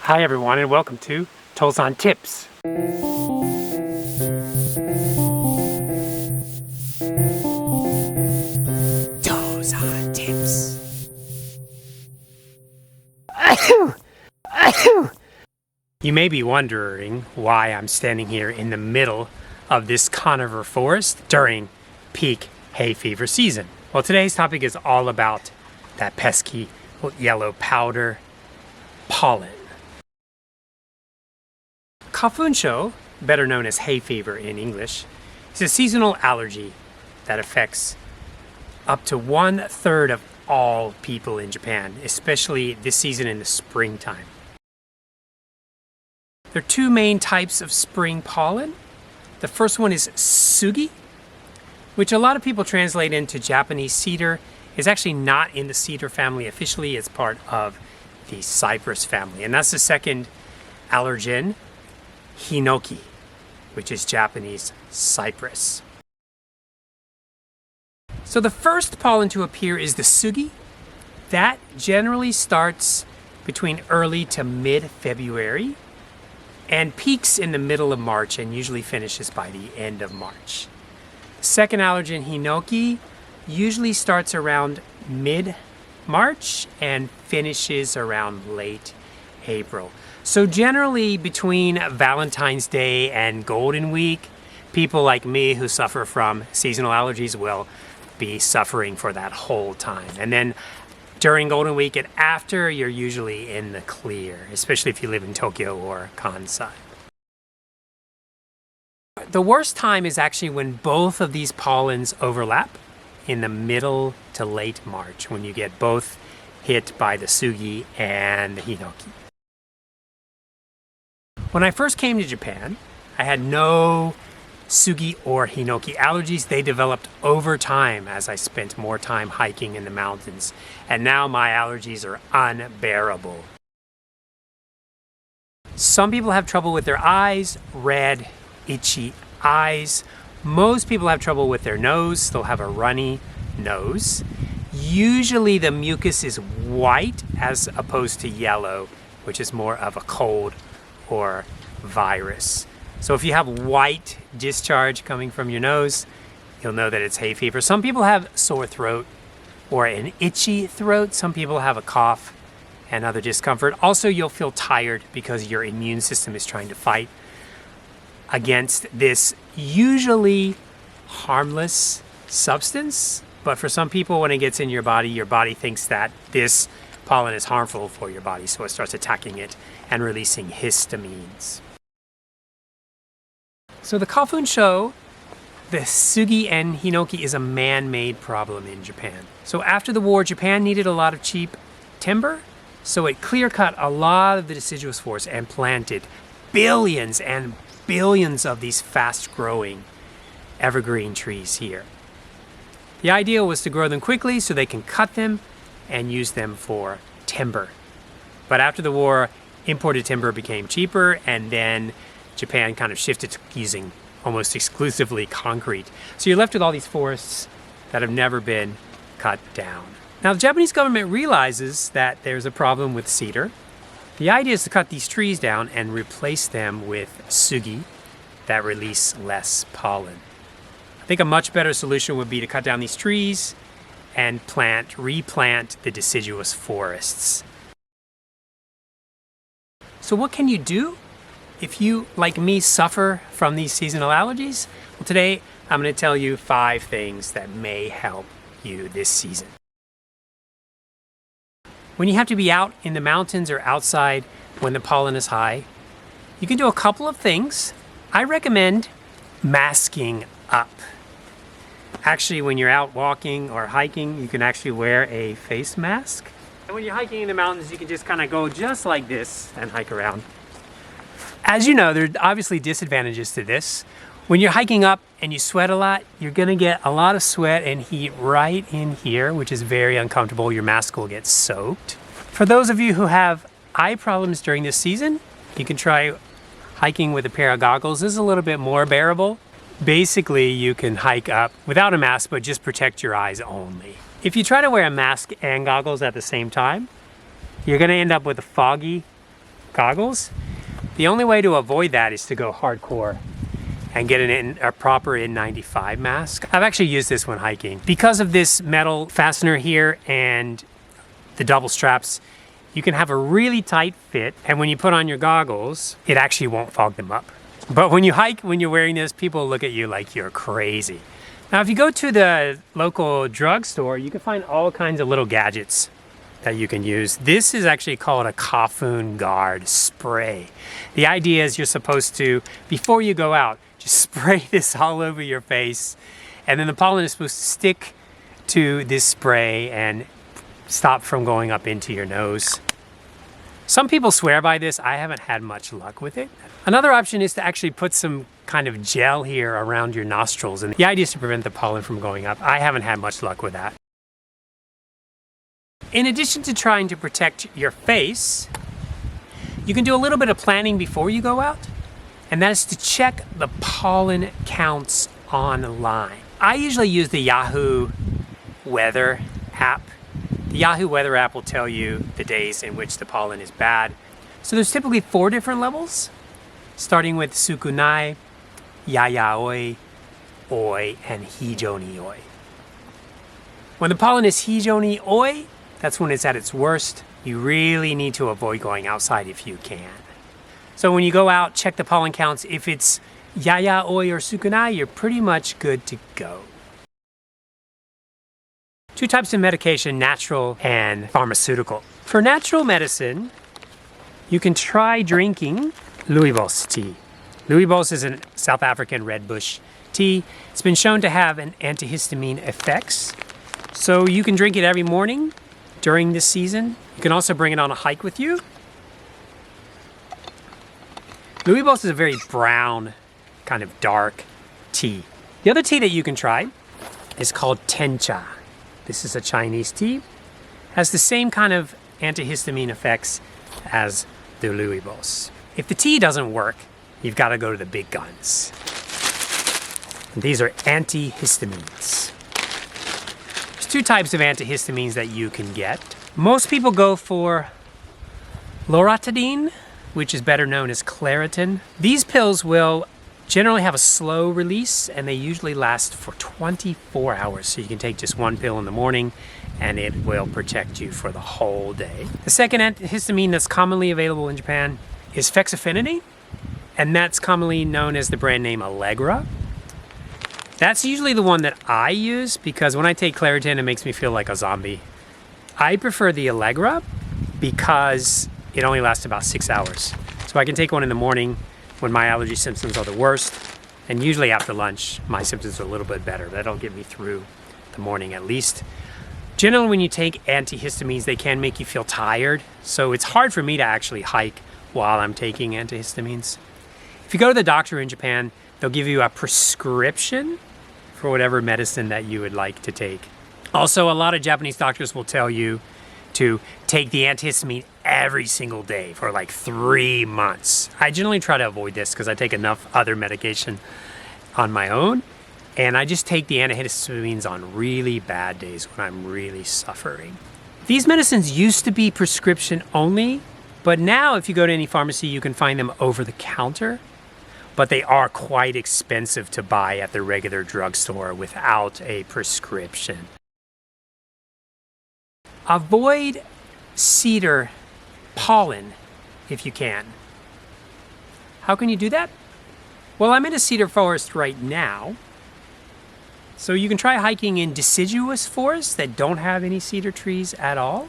Hi everyone and welcome to Tozan Tips. Tozan Tips. You may be wondering why I'm standing here in the middle of this conifer forest during peak hay fever season. Well, today's topic is all about that pesky yellow powder, pollen. Kafunsho, better known as hay fever in English, is a seasonal allergy that affects up to 1/3 of all people in Japan, especially this season in the springtime. There are two main types of spring pollen. The first one is sugi, which a lot of people translate into Japanese cedar. It's actually not in the cedar family officially. It's part of the cypress family. And that's the second allergen, hinoki, which is Japanese cypress. So the first pollen to appear is the sugi. That generally starts between early to mid-February and peaks in the middle of March and usually finishes by the end of March. The second allergen, hinoki, usually starts around mid-March and finishes around late April. So generally between Valentine's Day and Golden Week, people like me who suffer from seasonal allergies will be suffering for that whole time. And then during Golden Week and after, you're usually in the clear, especially if you live in Tokyo or Kansai. The worst time is actually when both of these pollens overlap in the middle to late March, when you get both hit by the sugi and the hinoki. When I first came to Japan, I had no sugi or hinoki allergies. They developed over time as I spent more time hiking in the mountains. And now my allergies are unbearable. Some people have trouble with their eyes, red, itchy eyes. Most people have trouble with their nose. They'll have a runny nose. Usually the mucus is white as opposed to yellow, which is more of a cold or virus. So if you have white discharge coming from your nose, you'll know that it's hay fever. Some people have sore throat or an itchy throat. Some people have a cough and other discomfort. Also, you'll feel tired because your immune system is trying to fight against this usually harmless substance. But for some people, when it gets in your body thinks that this pollen is harmful for your body, so it starts attacking it and releasing histamines. So the Kafunsho, the sugi and hinoki, is a man-made problem in Japan. So after the war, Japan needed a lot of cheap timber, so it clear-cut a lot of the deciduous forest and planted billions and billions of these fast-growing evergreen trees here. The idea was to grow them quickly so they can cut them and use them for timber. But after the war, imported timber became cheaper, and then Japan kind of shifted to using almost exclusively concrete. So you're left with all these forests that have never been cut down. Now the Japanese government realizes that there's a problem with cedar. The idea is to cut these trees down and replace them with sugi that release less pollen. I think a much better solution would be to cut down these trees and replant the deciduous forests. So what can you do if you, like me, suffer from these seasonal allergies? Well, today I'm going to tell you 5 things that may help you this season. When you have to be out in the mountains or outside when the pollen is high, you can do a couple of things. I recommend masking up. Actually, when you're out walking or hiking, you can actually wear a face mask. And when you're hiking in the mountains, you can just kind of go just like this and hike around. As you know, there are obviously disadvantages to this. When you're hiking up and you sweat a lot, you're gonna get a lot of sweat and heat right in here, which is very uncomfortable. Your mask will get soaked. For those of you who have eye problems during this season, you can try hiking with a pair of goggles. This is a little bit more bearable. Basically, you can hike up without a mask, but just protect your eyes only. If you try to wear a mask and goggles at the same time, you're gonna end up with a foggy goggles. The only way to avoid that is to go hardcore and get a proper N95 mask. I've actually used this when hiking. Because of this metal fastener here and the double straps, you can have a really tight fit, and when you put on your goggles, it actually won't fog them up. But when you hike, when you're wearing this, people look at you like you're crazy. Now, if you go to the local drugstore, you can find all kinds of little gadgets that you can use. This is actually called a Kafun Guard spray. The idea is you're supposed to, before you go out, just spray this all over your face, and then the pollen is supposed to stick to this spray and stop from going up into your nose. Some people swear by this. I haven't had much luck with it. Another option is to actually put some kind of gel here around your nostrils, and the idea is to prevent the pollen from going up. I haven't had much luck with that. In addition to trying to protect your face, you can do a little bit of planning before you go out, and that is to check the pollen counts online. I usually use the Yahoo weather app. The Yahoo weather app will tell you the days in which the pollen is bad. So there's typically 4 different levels, starting with Sukunai, Yayaoi, Oi, and Hijoni Oi. When the pollen is Hijoni Oi, that's when it's at its worst. You really need to avoid going outside if you can. So when you go out, check the pollen counts. If it's Yayaoi or Sukunai, you're pretty much good to go. 2 types of medication, natural and pharmaceutical. For natural medicine, you can try drinking Rooibos tea. Rooibos is a South African red bush tea. It's been shown to have an antihistamine effects. So you can drink it every morning during this season. You can also bring it on a hike with you. Rooibos is a very brown, kind of dark tea. The other tea that you can try is called tencha. This is a Chinese tea. Has the same kind of antihistamine effects as the Rooibos. If the tea doesn't work, you've got to go to the big guns. And these are antihistamines. There's 2 types of antihistamines that you can get. Most people go for loratadine, which is better known as Claritin. These pills will generally have a slow release, and they usually last for 24 hours. So you can take just 1 pill in the morning and it will protect you for the whole day. The second antihistamine that's commonly available in Japan is fexofenadine, and that's commonly known as the brand name Allegra. That's usually the one that I use because when I take Claritin, it makes me feel like a zombie. I prefer the Allegra because it only lasts about 6 hours. So I can take one in the morning when my allergy symptoms are the worst, and usually after lunch, my symptoms are a little bit better. That'll get me through the morning at least. Generally, when you take antihistamines, they can make you feel tired, so it's hard for me to actually hike while I'm taking antihistamines. If you go to the doctor in Japan, they'll give you a prescription for whatever medicine that you would like to take. Also, a lot of Japanese doctors will tell you to take the antihistamine every single day for like 3 months. I generally try to avoid this because I take enough other medication on my own, and I just take the antihistamines on really bad days when I'm really suffering. These medicines used to be prescription only, but now if you go to any pharmacy, you can find them over the counter, but they are quite expensive to buy at the regular drugstore without a prescription. Avoid cedar pollen if you can. How can you do that? Well, I'm in a cedar forest right now, so you can try hiking in deciduous forests that don't have any cedar trees at all.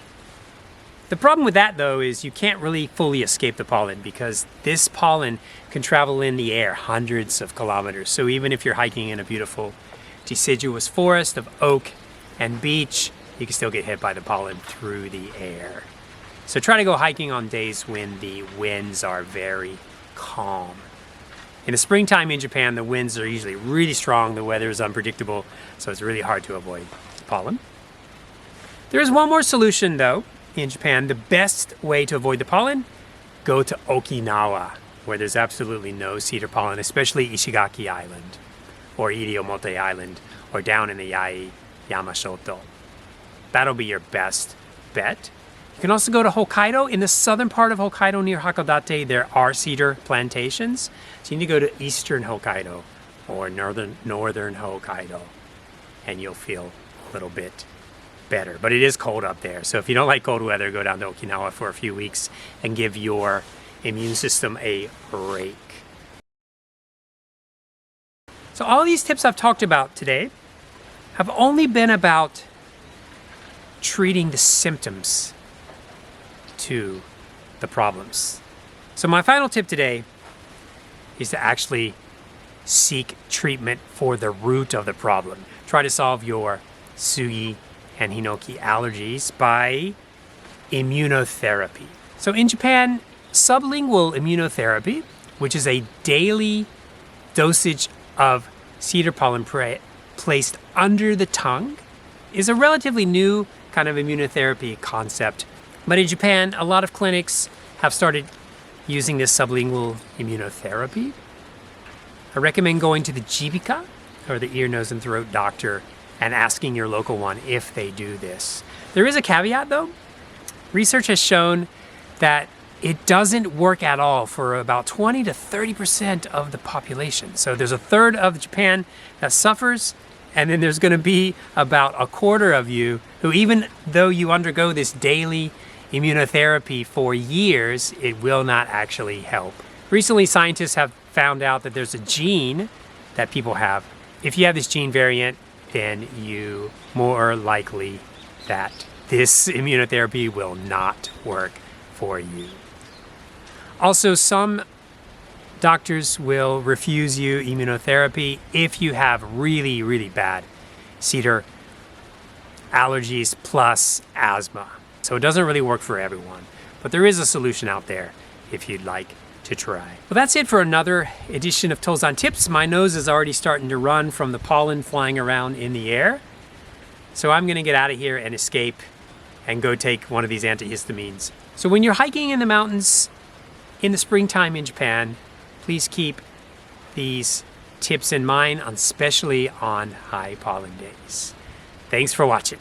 The problem with that, though, is you can't really fully escape the pollen because this pollen can travel in the air hundreds of kilometers. So even if you're hiking in a beautiful deciduous forest of oak and beech, you can still get hit by the pollen through the air. So try to go hiking on days when the winds are very calm. In the springtime in Japan, the winds are usually really strong, the weather is unpredictable, so it's really hard to avoid pollen. There is one more solution though in Japan. The best way to avoid the pollen, go to Okinawa, where there's absolutely no cedar pollen, especially Ishigaki Island, or Iriomote Island, or down in the Yamashoto. That'll be your best bet. You can also go to Hokkaido. In the southern part of Hokkaido near Hakodate, there are cedar plantations. So you need to go to eastern Hokkaido or northern Hokkaido, and you'll feel a little bit better. But it is cold up there. So if you don't like cold weather, go down to Okinawa for a few weeks and give your immune system a break. So all these tips I've talked about today have only been about treating the symptoms to the problems. So my final tip today is to actually seek treatment for the root of the problem. Try to solve your sugi and hinoki allergies by immunotherapy. So in Japan, sublingual immunotherapy, which is a daily dosage of cedar pollen placed under the tongue, is a relatively new kind of immunotherapy concept. But in Japan, a lot of clinics have started using this sublingual immunotherapy. I recommend going to the jibika, or the ear, nose, and throat doctor, and asking your local one if they do this. There is a caveat though. Research has shown that it doesn't work at all for about 20 to 30% of the population. So there's a third of Japan that suffers, and then there's gonna be about a quarter of you who, even though you undergo this daily immunotherapy for years, it will not actually help. Recently, scientists have found out that there's a gene that people have. If you have this gene variant, then you more likely that this immunotherapy will not work for you. Also, some doctors will refuse you immunotherapy if you have really, really bad cedar allergies plus asthma. So it doesn't really work for everyone, but there is a solution out there if you'd like to try. Well, that's it for another edition of Tozan Tips. My nose is already starting to run from the pollen flying around in the air. So I'm gonna get out of here and escape and go take one of these antihistamines. So when you're hiking in the mountains in the springtime in Japan, please keep these tips in mind, especially on high pollen days. Thanks for watching.